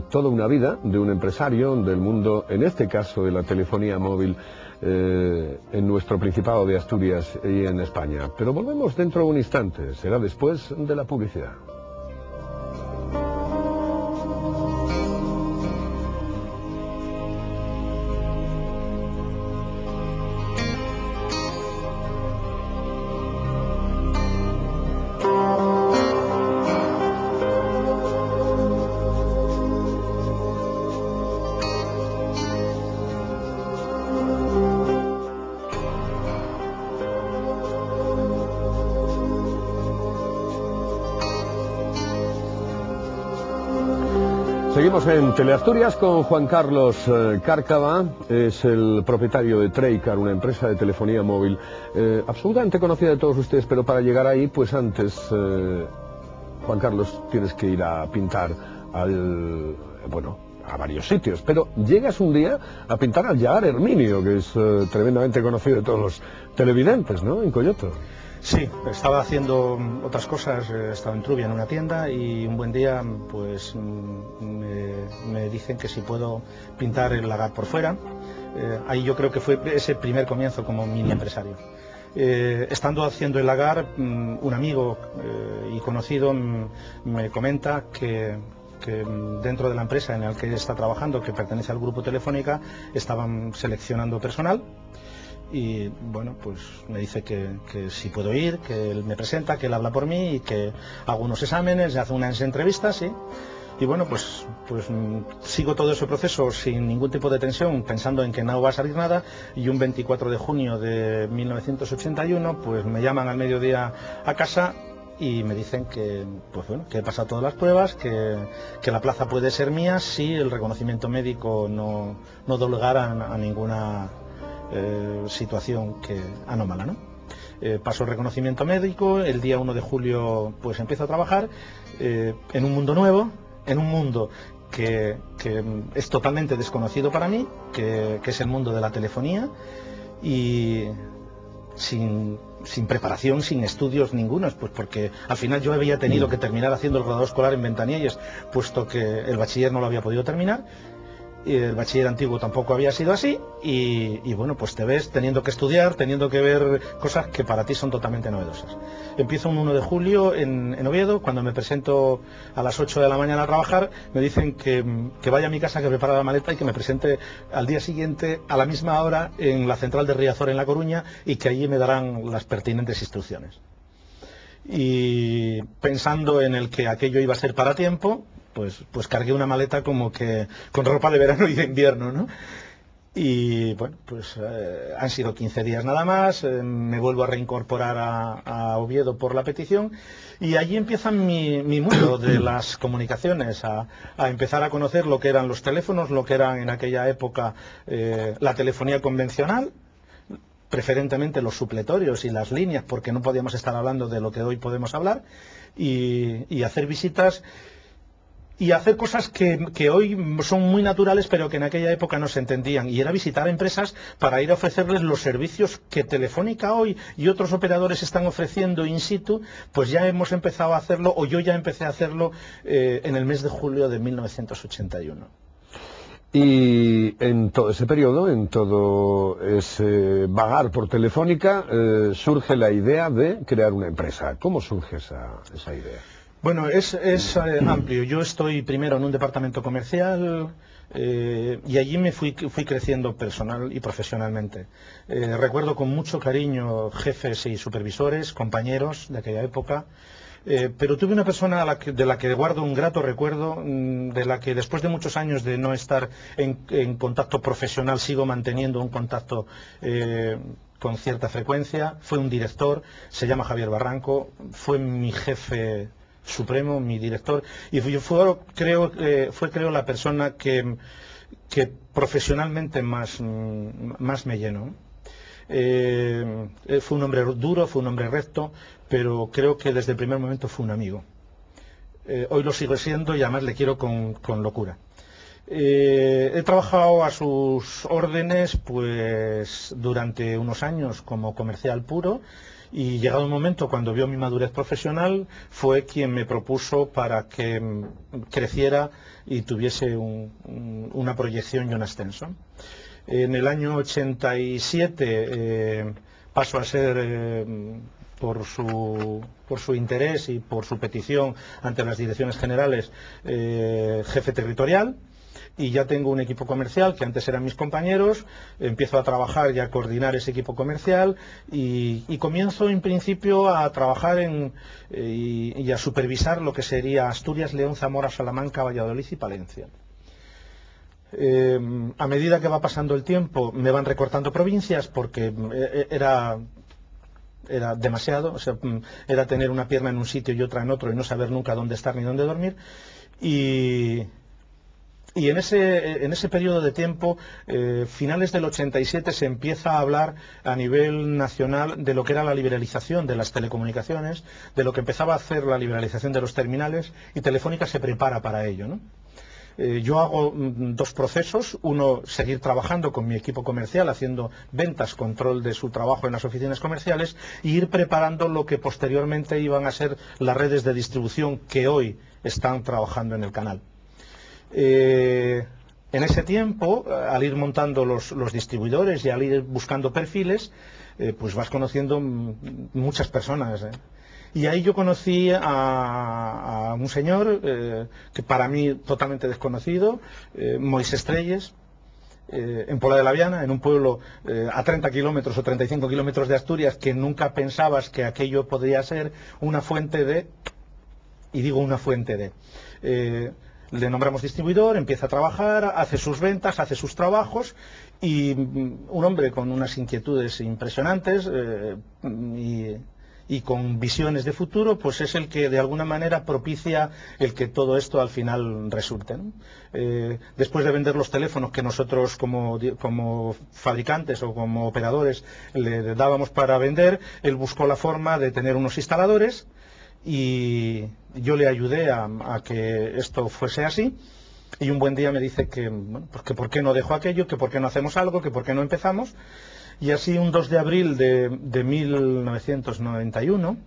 toda una vida de un empresario del mundo, en este caso de la telefonía móvil, en nuestro Principado de Asturias y en España. Pero volvemos dentro de un instante, será después de la publicidad. Seguimos en Teleasturias con Juan Carlos Cárcava, es el propietario de Treycar, una empresa de telefonía móvil absolutamente conocida de todos ustedes, pero para llegar ahí, pues antes, Juan Carlos, tienes que ir a pintar a varios sitios, pero llegas un día a pintar al Llagar Herminio, que es tremendamente conocido de todos los televidentes, ¿no?, en Coyoto. Sí, estaba haciendo otras cosas, estaba en Trubia en una tienda y un buen día pues me dicen que si puedo pintar el lagar por fuera. Ahí yo creo que fue ese primer comienzo como mini empresario. Estando haciendo el lagar, un amigo y conocido me comenta que dentro de la empresa en la que está trabajando, que pertenece al grupo Telefónica, estaban seleccionando personal. Y bueno, pues me dice que si puedo ir, que él me presenta, que él habla por mí y que hago unos exámenes, hace unas entrevistas, ¿sí? Y bueno, pues sigo todo ese proceso sin ningún tipo de tensión, pensando en que no va a salir nada, y un 24 de junio de 1981 pues me llaman al mediodía a casa y me dicen que pues bueno, que he pasado todas las pruebas, que la plaza puede ser mía si el reconocimiento médico no doblegara a ninguna situación anómala, ¿no? Paso el reconocimiento médico, el día 1 de julio pues empiezo a trabajar en un mundo nuevo, en un mundo que es totalmente desconocido para mí, que es el mundo de la telefonía, y sin preparación, sin estudios ningunos, pues porque al final yo había tenido que terminar haciendo el graduado escolar en Ventanielles, puesto que el bachiller no lo había podido terminar. Y el bachiller antiguo tampoco había sido así y bueno, pues te ves teniendo que estudiar, teniendo que ver cosas que para ti son totalmente novedosas. Empiezo un 1 de julio en Oviedo. Cuando me presento a las 8 de la mañana a trabajar, me dicen que vaya a mi casa, que prepare la maleta y que me presente al día siguiente a la misma hora en la central de Riazor en La Coruña y que allí me darán las pertinentes instrucciones. y pensando en el que aquello iba a ser para tiempo, pues cargué una maleta como que con ropa de verano y de invierno, ¿no? Y bueno, pues han sido 15 días nada más, me vuelvo a reincorporar a Oviedo por la petición y allí empieza mi mundo de las comunicaciones, a empezar a conocer lo que eran los teléfonos, lo que era en aquella época la telefonía convencional, preferentemente los supletorios y las líneas, porque no podíamos estar hablando de lo que hoy podemos hablar, y hacer visitas y hacer cosas que hoy son muy naturales, pero que en aquella época no se entendían, y era visitar empresas para ir a ofrecerles los servicios que Telefónica hoy y otros operadores están ofreciendo in situ. Pues ya hemos empezado a hacerlo, o yo ya empecé a hacerlo en el mes de julio de 1981. Y en todo ese periodo, en todo ese vagar por Telefónica, surge la idea de crear una empresa. ¿Cómo surge esa idea? Bueno, es amplio. Yo estoy primero en un departamento comercial y allí me fui creciendo personal y profesionalmente. Recuerdo con mucho cariño jefes y supervisores, compañeros de aquella época, pero tuve una persona de la que guardo un grato recuerdo, de la que después de muchos años de no estar en contacto profesional sigo manteniendo un contacto con cierta frecuencia. Fue un director, se llama Javier Barranco, fue mi jefe supremo, mi director, y fue creo la persona que profesionalmente más me llenó. Fue un hombre duro, fue un hombre recto, pero creo que desde el primer momento fue un amigo. Hoy lo sigo siendo y además le quiero con locura. He trabajado a sus órdenes pues durante unos años como comercial puro, y llegado un momento cuando vio mi madurez profesional fue quien me propuso para que creciera y tuviese una proyección y un ascenso. En el año 87 paso a ser, por su interés y por su petición ante las direcciones generales, jefe territorial. Y ya tengo un equipo comercial que antes eran mis compañeros, empiezo a trabajar y a coordinar ese equipo comercial y comienzo en principio a trabajar y a supervisar lo que sería Asturias, León, Zamora, Salamanca, Valladolid y Palencia. A medida que va pasando el tiempo me van recortando provincias porque era demasiado, o sea, era tener una pierna en un sitio y otra en otro y no saber nunca dónde estar ni dónde dormir. Y en ese periodo de tiempo, finales del 87, se empieza a hablar a nivel nacional de lo que era la liberalización de las telecomunicaciones, de lo que empezaba a hacer la liberalización de los terminales, y Telefónica se prepara para ello, ¿no? Yo hago dos procesos: uno, seguir trabajando con mi equipo comercial, haciendo ventas, control de su trabajo en las oficinas comerciales, e ir preparando lo que posteriormente iban a ser las redes de distribución que hoy están trabajando en el canal. En ese tiempo, al ir montando los distribuidores y al ir buscando perfiles, pues vas conociendo muchas personas. Y ahí yo conocí a un señor que para mí totalmente desconocido, Moisés Trelles, en Pola de la Viana, en un pueblo a 30 kilómetros o 35 kilómetros de Asturias, que nunca pensabas que aquello podría ser una fuente de, y digo una fuente de... le nombramos distribuidor, empieza a trabajar, hace sus ventas, hace sus trabajos, y un hombre con unas inquietudes impresionantes y con visiones de futuro, pues es el que de alguna manera propicia el que todo esto al final resulte, ¿no? Después de vender los teléfonos que nosotros como fabricantes o como operadores le dábamos para vender, él buscó la forma de tener unos instaladores, y yo le ayudé a que esto fuese así, y un buen día me dice que, bueno, pues que por qué no dejo aquello, que por qué no hacemos algo, que por qué no empezamos. Y así, un 2 de abril de 1991,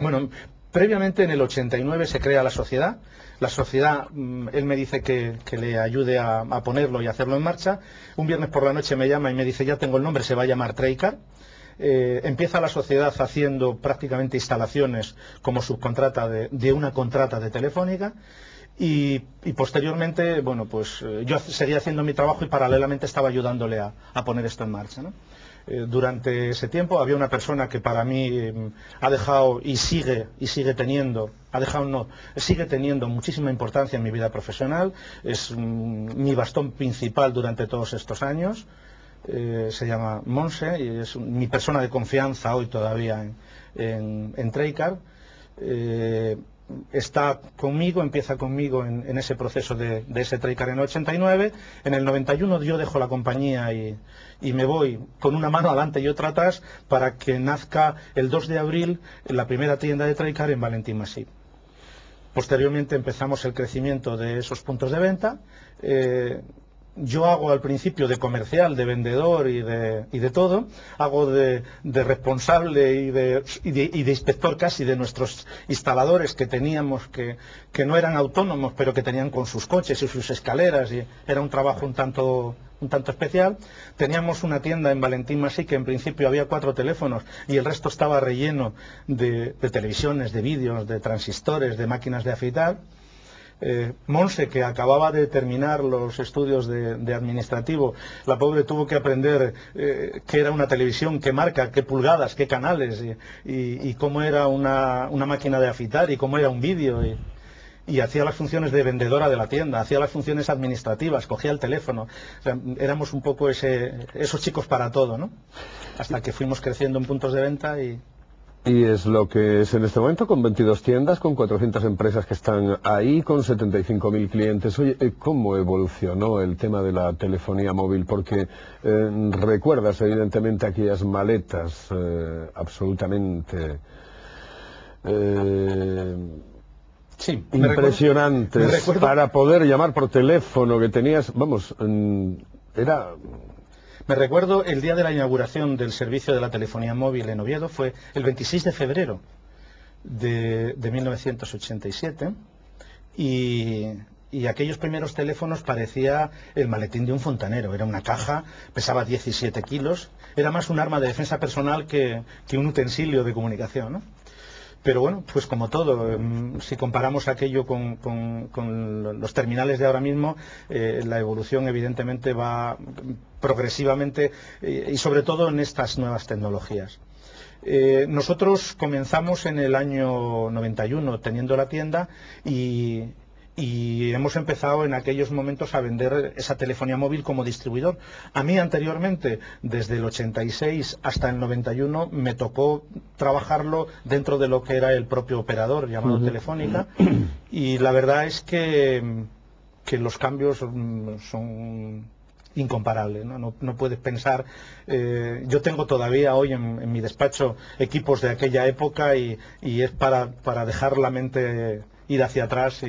bueno, previamente en el 89 se crea la sociedad. La sociedad, él me dice que le ayude a ponerlo y hacerlo en marcha. Un viernes por la noche me llama y me dice: ya tengo el nombre, se va a llamar Treicar. Empieza la sociedad haciendo prácticamente instalaciones como subcontrata de una contrata de Telefónica, y posteriormente, bueno, pues yo seguía haciendo mi trabajo y paralelamente estaba ayudándole a poner esto en marcha, ¿no? Durante ese tiempo había una persona que para mí ha dejado y sigue teniendo, sigue teniendo muchísima importancia en mi vida profesional, es mi bastón principal durante todos estos años. Se llama Monse y es mi persona de confianza hoy todavía en Traycar. Está conmigo, empieza conmigo en ese proceso de ese Traycar en el 89. En el 91 yo dejo la compañía y me voy con una mano adelante y otra atrás para que nazca el 2 de abril la primera tienda de Traycar en Valentín Masip. Posteriormente empezamos el crecimiento de esos puntos de venta. Yo hago al principio de comercial, de vendedor y de todo, hago de responsable y de inspector casi de nuestros instaladores que teníamos, que no eran autónomos, pero que tenían con sus coches y sus escaleras, y era un trabajo un tanto especial. Teníamos una tienda en Valentín Masip que en principio había 4 teléfonos y el resto estaba relleno de televisiones, de vídeos, de transistores, de máquinas de afeitar. Monse, que acababa de terminar los estudios de administrativo, la pobre tuvo que aprender qué era una televisión, qué marca, qué pulgadas, qué canales y cómo era una máquina de afeitar y cómo era un vídeo y hacía las funciones de vendedora de la tienda, hacía las funciones administrativas, cogía el teléfono. O sea, éramos un poco esos chicos para todo, ¿no? Hasta que fuimos creciendo en puntos de venta Y es lo que es en este momento, con 22 tiendas, con 400 empresas que están ahí, con 75.000 clientes. Oye, ¿cómo evolucionó el tema de la telefonía móvil? Porque recuerdas evidentemente aquellas maletas absolutamente sí, impresionantes para poder llamar por teléfono que tenías, vamos, era... Me recuerdo el día de la inauguración del servicio de la telefonía móvil en Oviedo, fue el 26 de febrero de 1987, y aquellos primeros teléfonos parecía el maletín de un fontanero. Era una caja, pesaba 17 kilos, era más un arma de defensa personal que un utensilio de comunicación, ¿no? Pero bueno, pues como todo, si comparamos aquello con los terminales de ahora mismo, la evolución evidentemente va progresivamente y sobre todo en estas nuevas tecnologías. Nosotros comenzamos en el año 91 teniendo la tienda y hemos empezado en aquellos momentos a vender esa telefonía móvil como distribuidor. A mí anteriormente, desde el 86 hasta el 91, me tocó trabajarlo dentro de lo que era el propio operador llamado Telefónica, y la verdad es que los cambios son incomparable, ¿no? No puedes pensar. Yo tengo todavía hoy en mi despacho equipos de aquella época y es para dejar la mente ir hacia atrás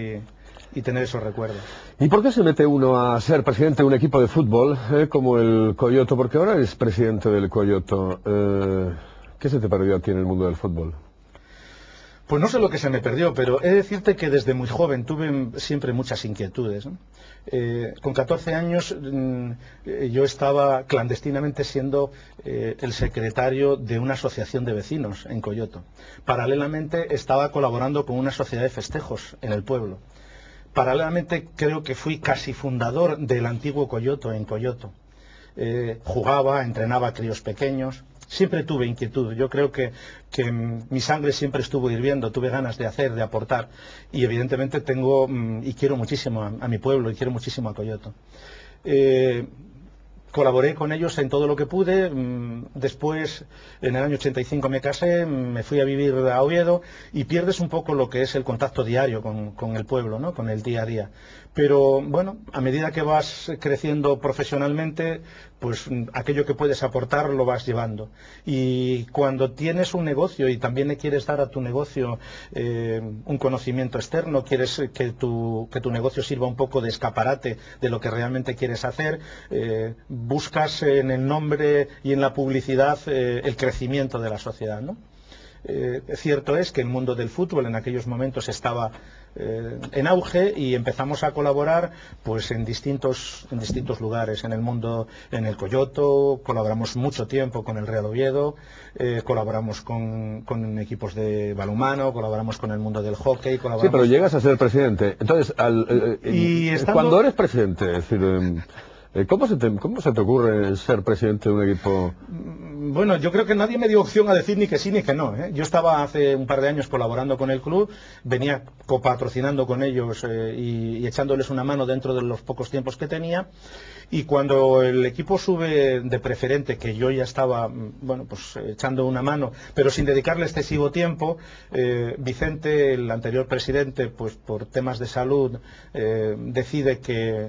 y tener esos recuerdos. ¿Y por qué se mete uno a ser presidente de un equipo de fútbol como el Coyoto? Porque ahora eres presidente del Coyoto. ¿Qué se te perdió a ti en el mundo del fútbol? Pues no sé lo que se me perdió, pero he de decirte que desde muy joven tuve siempre muchas inquietudes, ¿no? Con 14 años yo estaba clandestinamente siendo el secretario de una asociación de vecinos en Coyoto. Paralelamente estaba colaborando con una sociedad de festejos en el pueblo. Paralelamente creo que fui casi fundador del antiguo Coyoto en Coyoto. Jugaba, entrenaba a críos pequeños. Siempre tuve inquietud. Yo creo que mi sangre siempre estuvo hirviendo. Tuve ganas de hacer, de aportar. Y evidentemente tengo y quiero muchísimo a mi pueblo y quiero muchísimo a Coyoto. Colaboré con ellos en todo lo que pude. Después, en el año 85 me casé, me fui a vivir a Oviedo y pierdes un poco lo que es el contacto diario con el pueblo, ¿no? Con el día a día. Pero bueno, a medida que vas creciendo profesionalmente, pues aquello que puedes aportar lo vas llevando. Y cuando tienes un negocio y también le quieres dar a tu negocio un conocimiento externo, quieres que tu negocio sirva un poco de escaparate de lo que realmente quieres hacer, buscas en el nombre y en la publicidad el crecimiento de la sociedad, ¿no? Cierto es que el mundo del fútbol en aquellos momentos estaba en auge y empezamos a colaborar pues en distintos lugares en el mundo. En el Coyoto colaboramos mucho tiempo con el Real Oviedo, colaboramos con equipos de balonmano, colaboramos con el mundo del hockey, colaboramos... Sí, pero llegas a ser presidente. Entonces, cuando eres presidente, es decir, ¿cómo se te ocurre ser presidente de un equipo? Bueno, yo creo que nadie me dio opción a decir ni que sí ni que no, ¿eh? Yo estaba hace un par de años colaborando con el club, venía copatrocinando con ellos y echándoles una mano dentro de los pocos tiempos que tenía, y cuando el equipo sube de preferente, que yo ya estaba, bueno, pues echando una mano, pero sin dedicarle excesivo tiempo, Vicente, el anterior presidente, pues por temas de salud, decide que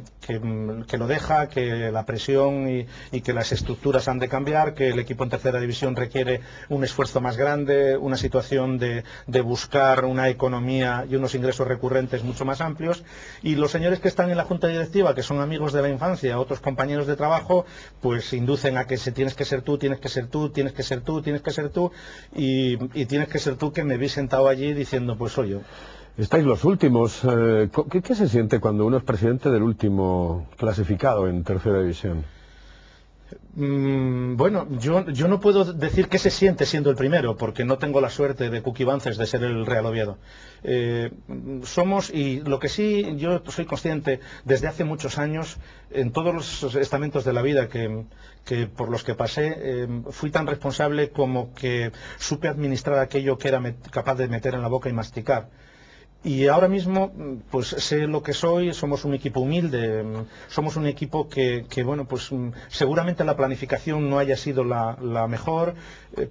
lo deja, que la presión y que las estructuras han de cambiar, que el equipo en tercera división requiere un esfuerzo más grande, una situación de buscar una economía y unos ingresos recurrentes mucho más amplios, y los señores que están en la junta directiva, que son amigos de la infancia, otros compañeros de trabajo, pues inducen a que tienes que ser tú, tienes que ser tú, tienes que ser tú, tienes que ser tú, y tienes que ser tú, que me vi sentado allí diciendo, pues soy yo. Estáis los últimos. ¿Qué se siente cuando uno es presidente del último clasificado en tercera división? Bueno, yo no puedo decir qué se siente siendo el primero, porque no tengo la suerte de Cookie Bances de ser el Real Oviedo. Y lo que sí, yo soy consciente desde hace muchos años, en todos los estamentos de la vida que por los que pasé, fui tan responsable como que supe administrar aquello que era capaz de meter en la boca y masticar. Y ahora mismo, pues sé lo que soy, somos un equipo humilde, somos un equipo que bueno, pues seguramente la planificación no haya sido la mejor,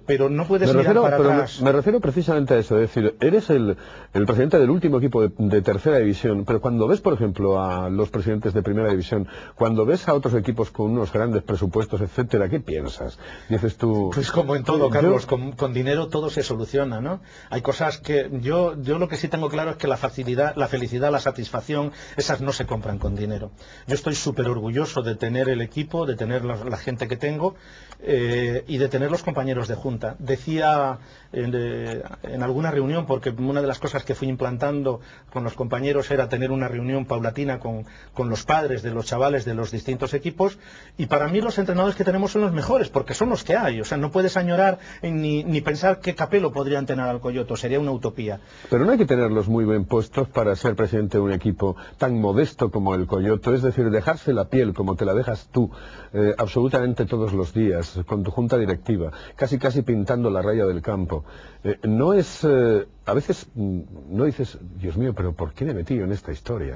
pero no puedes mirar para atrás. Me refiero precisamente a eso, es decir, eres el presidente del último equipo de tercera división, pero cuando ves, por ejemplo, a los presidentes de primera división, cuando ves a otros equipos con unos grandes presupuestos, etcétera, ¿qué piensas? Dices tú... Pues como en todo, Carlos, con dinero todo se soluciona, ¿no? Hay cosas que yo lo que sí tengo claro es que la facilidad, la felicidad, la satisfacción, esas no se compran con dinero. Yo estoy súper orgulloso de tener el equipo, de tener la gente que tengo y de tener los compañeros de junta. Decía en alguna reunión, porque una de las cosas que fui implantando con los compañeros era tener una reunión paulatina con los padres de los chavales de los distintos equipos, y para mí los entrenadores que tenemos son los mejores, porque son los que hay. O sea, no puedes añorar ni pensar qué capelo podrían tener al Coyoto, sería una utopía. Pero no hay que tenerlos muy bien puestos para ser presidente de un equipo tan modesto como el Coyoto, es decir, dejarse la piel como te la dejas tú, absolutamente todos los días, con tu junta directiva, casi pintando la raya del campo. No es, a veces no dices, Dios mío, pero ¿por qué me he metido en esta historia?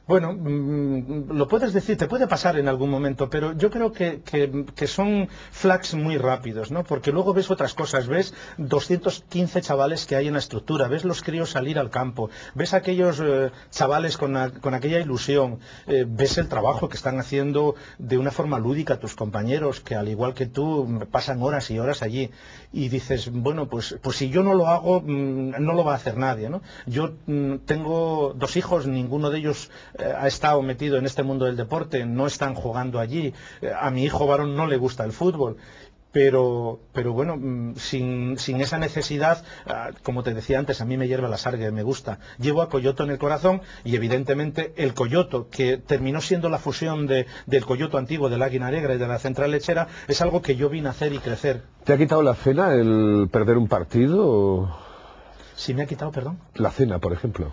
Bueno, lo puedes decir, te puede pasar en algún momento, pero yo creo que son flags muy rápidos, ¿no? Porque luego ves otras cosas, ves 215 chavales que hay en la estructura, ves los críos salir al campo, ves aquellos chavales con aquella ilusión, ves el trabajo que están haciendo de una forma lúdica tus compañeros, que al igual que tú pasan horas y horas allí, y dices, bueno, pues si yo no lo hago, no lo va a hacer nadie, ¿no? Yo tengo 2 hijos, ninguno de ellos ha estado metido en este mundo del deporte, no están jugando allí. A mi hijo varón no le gusta el fútbol, pero bueno, sin esa necesidad, como te decía antes, a mí me hierve la sangre, me gusta. Llevo a Coyoto en el corazón, y evidentemente el Coyoto, que terminó siendo la fusión del Coyoto antiguo, del Águila Negra y de la Central Lechera, es algo que yo vine a hacer y crecer. ¿Te ha quitado la cena el perder un partido? ¿Sí me ha quitado, perdón? La cena, por ejemplo.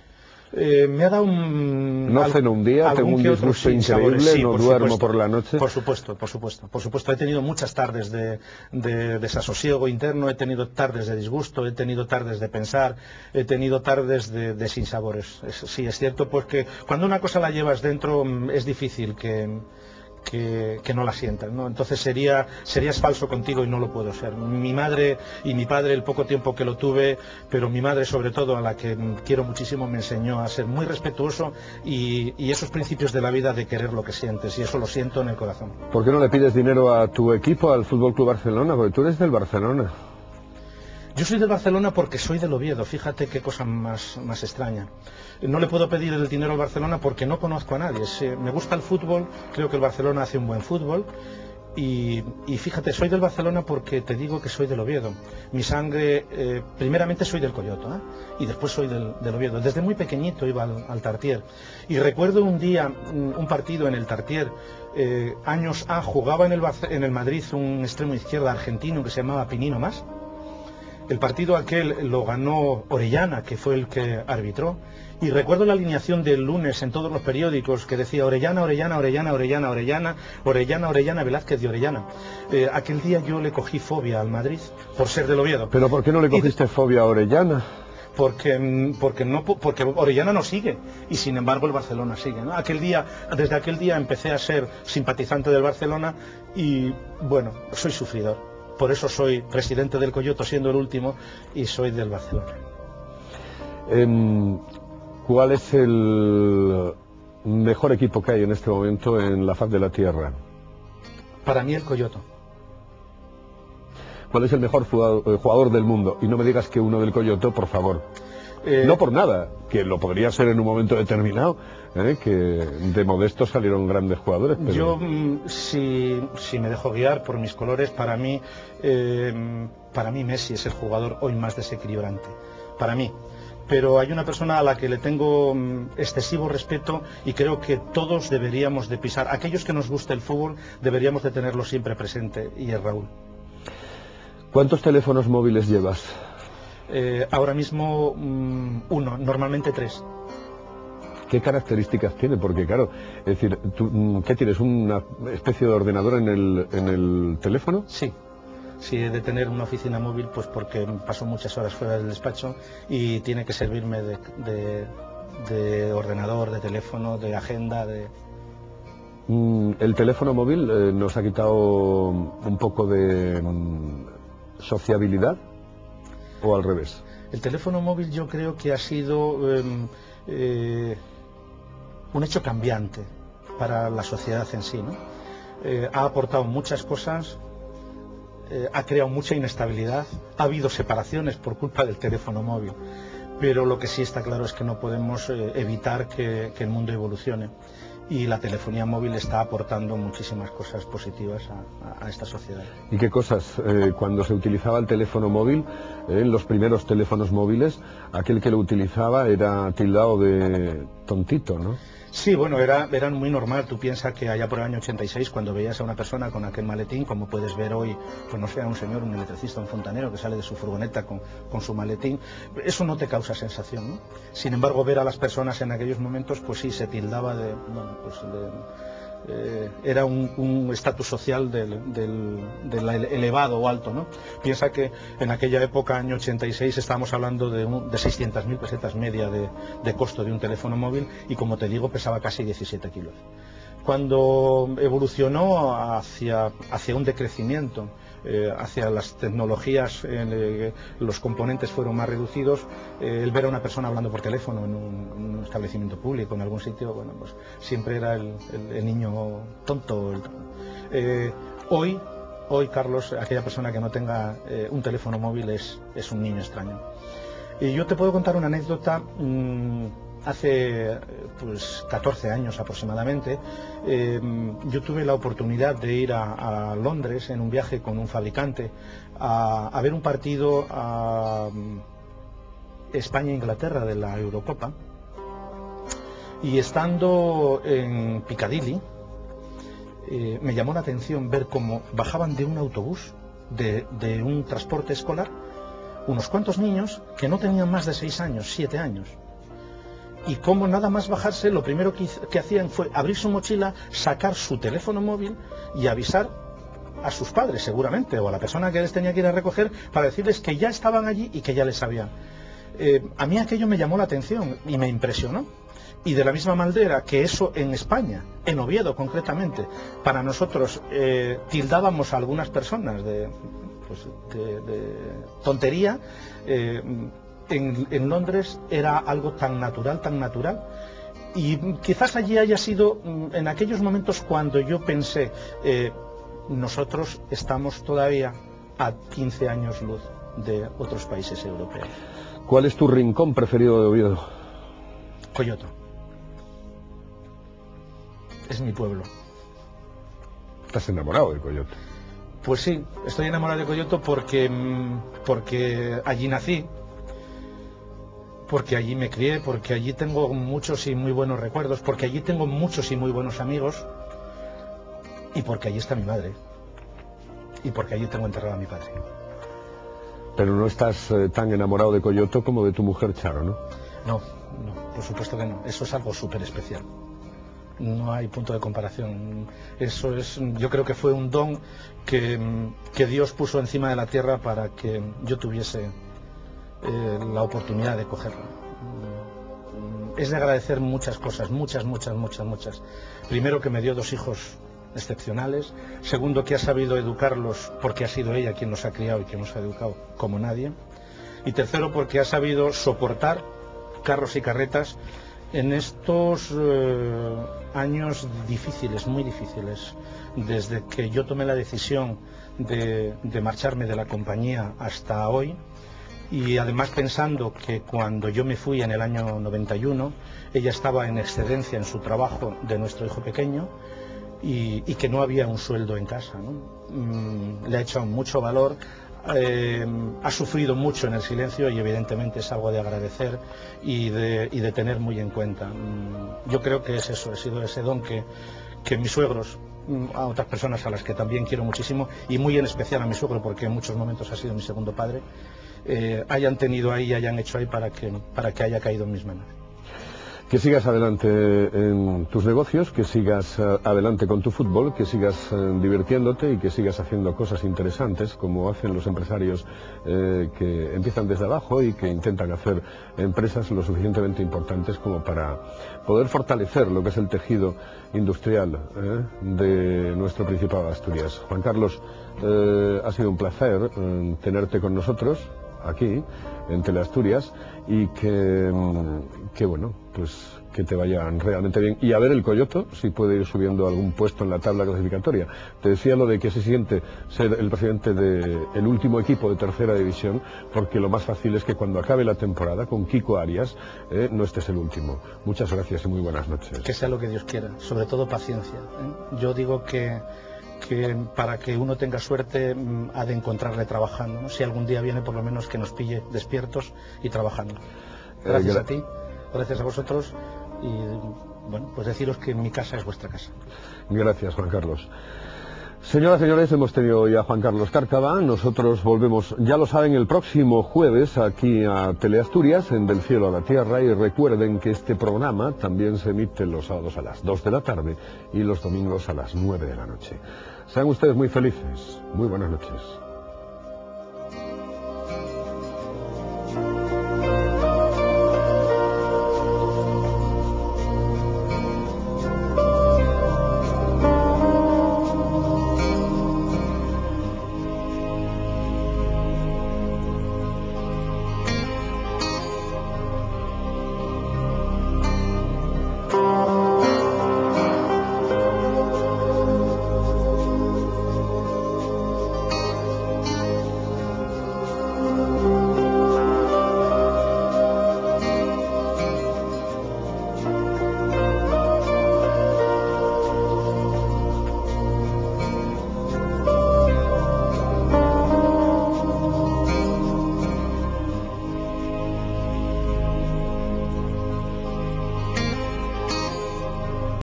Me ha dado no ceno un día, tengo un disgusto increíble, sí, no duermo por la noche. Por supuesto. He tenido muchas tardes de desasosiego interno, he tenido tardes de disgusto, he tenido tardes de pensar, he tenido tardes de sinsabores. Sí, es cierto, pues que cuando una cosa la llevas dentro es difícil que no la sientan, ¿no? Entonces serías falso contigo, y no lo puedo ser. Mi madre y mi padre, el poco tiempo que lo tuve, pero mi madre sobre todo, a la que quiero muchísimo, me enseñó a ser muy respetuoso y esos principios de la vida de querer lo que sientes, y eso lo siento en el corazón. ¿Por qué no le pides dinero a tu equipo, al Fútbol Club Barcelona? Porque tú eres del Barcelona. Yo soy del Barcelona porque soy del Oviedo, fíjate qué cosa más extraña. No le puedo pedir el dinero al Barcelona porque no conozco a nadie. Me gusta el fútbol, creo que el Barcelona hace un buen fútbol, y fíjate, soy del Barcelona porque te digo que soy del Oviedo. Mi sangre, primeramente soy del Coyoto, y después soy del Oviedo. Desde muy pequeñito iba al Tartier, y recuerdo un día un partido en el Tartier, años jugaba en el Madrid un extremo izquierda argentino que se llamaba Pinino Mas. El partido aquel lo ganó Orellana, que fue el que arbitró. Y recuerdo la alineación del lunes en todos los periódicos que decía Orellana, Orellana, Orellana, Orellana, Orellana, Orellana, Orellana, Velázquez de Orellana. Aquel día yo le cogí fobia al Madrid por ser del Oviedo. ¿Pero por qué no le cogiste fobia a Orellana? Porque Orellana no sigue y sin embargo el Barcelona sigue, ¿no? Desde aquel día empecé a ser simpatizante del Barcelona y bueno, soy sufridor. Por eso soy presidente del Coyoto siendo el último y soy del Barcelona. ¿Cuál es el mejor equipo que hay en este momento en la faz de la tierra? Para mí el Coyoto. ¿Cuál es el mejor jugador del mundo? Y no me digas que uno del Coyoto, por favor. No por nada, que lo podría ser en un momento determinado, que de Modesto salieron grandes jugadores. Pero... Yo, si me dejo guiar por mis colores, para mí Messi es el jugador hoy más desequilibrante. Para mí. Pero hay una persona a la que le tengo excesivo respeto y creo que todos deberíamos de pisar. Aquellos que nos gusta el fútbol deberíamos de tenerlo siempre presente y es Raúl. ¿Cuántos teléfonos móviles llevas? Ahora mismo uno, normalmente 3. ¿Qué características tiene? Porque claro, es decir, ¿qué tienes? ¿Una especie de ordenador en el teléfono? Sí. Sí, he de tener una oficina móvil, pues porque paso muchas horas fuera del despacho y tiene que servirme de ordenador, de teléfono, de agenda, de... ¿El teléfono móvil nos ha quitado un poco de sociabilidad o al revés? El teléfono móvil yo creo que ha sido un hecho cambiante para la sociedad en sí, ¿no? Ha aportado muchas cosas. Ha creado mucha inestabilidad, ha habido separaciones por culpa del teléfono móvil, pero lo que sí está claro es que no podemos evitar que el mundo evolucione y la telefonía móvil está aportando muchísimas cosas positivas a esta sociedad. ¿Y qué cosas? Cuando se utilizaba el teléfono móvil, en los primeros teléfonos móviles, aquel que lo utilizaba era tildado de tontito, ¿no? Sí, bueno, era muy normal. Tú piensas que allá por el año 86, cuando veías a una persona con aquel maletín, como puedes ver hoy, pues no sé, a un señor, un electricista, un fontanero que sale de su furgoneta con su maletín, eso no te causa sensación, ¿no? Sin embargo, ver a las personas en aquellos momentos, pues sí, se tildaba de, bueno, pues era un estatus social del elevado o alto, ¿no? Piensa que en aquella época, año 86, estábamos hablando de 600.000 pesetas media de costo de un teléfono móvil y, como te digo, pesaba casi 17 kilos. Cuando evolucionó hacia un decrecimiento, hacia las tecnologías, los componentes fueron más reducidos, el ver a una persona hablando por teléfono en un establecimiento público, en algún sitio, bueno, pues siempre era el niño tonto. Hoy, Carlos, aquella persona que no tenga un teléfono móvil es un niño extraño. Y yo te puedo contar una anécdota. Hace pues 14 años aproximadamente, yo tuve la oportunidad de ir a Londres en un viaje con un fabricante a ver un partido a España-Inglaterra de la Eurocopa, y estando en Piccadilly me llamó la atención ver cómo bajaban de un autobús de un transporte escolar unos cuantos niños que no tenían más de 6 años, 7 años. Y como nada más bajarse, lo primero que hacían fue abrir su mochila, sacar su teléfono móvil y avisar a sus padres, seguramente, o a la persona que les tenía que ir a recoger, para decirles que ya estaban allí y que ya les sabían. A mí aquello me llamó la atención y me impresionó. Y de la misma manera que eso en España, en Oviedo concretamente, para nosotros tildábamos a algunas personas de tontería, en Londres era algo tan natural, y quizás allí haya sido en aquellos momentos cuando yo pensé, nosotros estamos todavía a 15 años luz de otros países europeos. ¿Cuál es tu rincón preferido de Oviedo? Coyoto. Es mi pueblo. ¿Estás enamorado de Coyoto? Pues sí, estoy enamorado de Coyoto porque allí nací, porque allí me crié, porque allí tengo muchos y muy buenos recuerdos, porque allí tengo muchos y muy buenos amigos, y porque allí está mi madre, y porque allí tengo enterrado a mi padre. Pero no estás tan enamorado de Coyoto como de tu mujer Charo, ¿no? No, por supuesto que no. Eso es algo súper especial. No hay punto de comparación. Eso es, yo creo que fue un don que Dios puso encima de la tierra para que yo tuviese la oportunidad de cogerla. Es de agradecer muchas cosas, muchas. Primero, que me dio 2 hijos excepcionales. Segundo, que ha sabido educarlos, porque ha sido ella quien los ha criado y quien los ha educado como nadie. Y tercero, porque ha sabido soportar carros y carretas en estos años difíciles, muy difíciles, desde que yo tomé la decisión de marcharme de la compañía hasta hoy. Y además pensando que cuando yo me fui en el año 91, ella estaba en excedencia en su trabajo de nuestro hijo pequeño y que no había un sueldo en casa, ¿no? Le ha hecho mucho valor, ha sufrido mucho en el silencio y evidentemente es algo de agradecer y de tener muy en cuenta. Yo creo que es eso, ha sido ese don que mis suegros, a otras personas a las que también quiero muchísimo, y muy en especial a mi suegro, porque en muchos momentos ha sido mi segundo padre, hayan tenido ahí y hayan hecho ahí para que haya caído en mis manos. Que sigas adelante en tus negocios, que sigas adelante con tu fútbol, que sigas divirtiéndote y que sigas haciendo cosas interesantes como hacen los empresarios que empiezan desde abajo y que intentan hacer empresas lo suficientemente importantes como para poder fortalecer lo que es el tejido industrial de nuestro Principado de Asturias. Juan Carlos, ha sido un placer tenerte con nosotros aquí en Teleasturias y que bueno, pues que te vayan realmente bien, y a ver el Coyoto si puede ir subiendo algún puesto en la tabla clasificatoria. Te decía lo de que se siente ser el presidente del último equipo de tercera división, porque lo más fácil es que cuando acabe la temporada con Kiko Arias no estés el último. Muchas gracias y muy buenas noches. Que sea lo que Dios quiera, sobre todo paciencia, ¿eh? Yo digo que para que uno tenga suerte ha de encontrarle trabajando, ¿no? Si algún día viene, por lo menos que nos pille despiertos y trabajando. Gracias a ti, gracias a vosotros, y bueno, pues deciros que mi casa es vuestra casa. Gracias, Juan Carlos. Señoras y señores, hemos tenido hoy a Juan Carlos Cárcava. Nosotros volvemos, ya lo saben, el próximo jueves aquí a Teleasturias, en Del Cielo a la Tierra, y recuerden que este programa también se emite los sábados a las 2 de la tarde y los domingos a las 9 de la noche. Sean ustedes muy felices. Muy buenas noches.